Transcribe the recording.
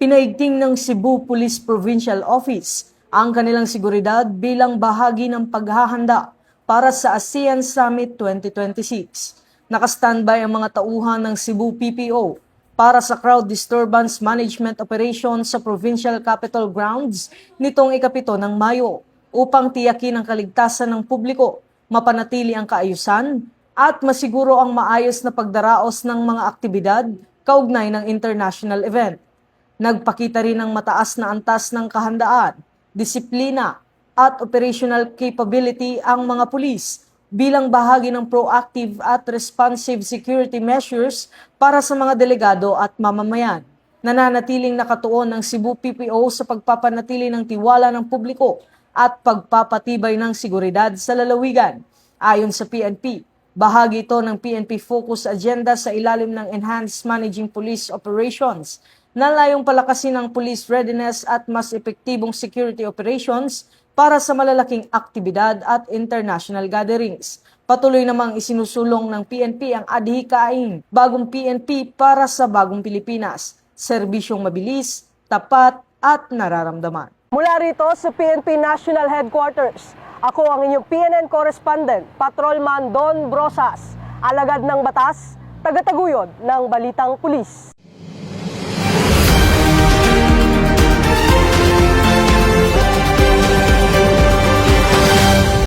Pinaigting ng Cebu Police Provincial Office ang kanilang seguridad bilang bahagi ng paghahanda para sa ASEAN Summit 2026. Nakastandby ang mga tauhan ng Cebu PPO para sa crowd disturbance management operation sa Provincial Capitol Grounds nitong ika-7 ng Mayo upang tiyakin ang kaligtasan ng publiko, mapanatili ang kaayusan at masiguro ang maayos na pagdaraos ng mga aktibidad kaugnay ng international event. Nagpakita rin ng mataas na antas ng kahandaan, disiplina at operational capability ang mga pulis bilang bahagi ng proactive at responsive security measures para sa mga delegado at mamamayan. Nananatiling nakatuon ng Cebu PPO sa pagpapanatili ng tiwala ng publiko at pagpapatibay ng seguridad sa lalawigan. Ayon sa PNP, bahagi ito ng PNP Focus Agenda sa ilalim ng Enhanced Managing Police Operations na layong palakasin ang police readiness at mas epektibong security operations para sa malalaking aktibidad at international gatherings. Patuloy namang isinusulong ng PNP ang adhikain bagong PNP para sa bagong Pilipinas, serbisyong mabilis, tapat at nararamdaman. Mula rito sa PNP National Headquarters, ako ang inyong PNN correspondent, Patrolman Don Brosas, alagad ng batas, tagataguyod ng Balitang Pulis.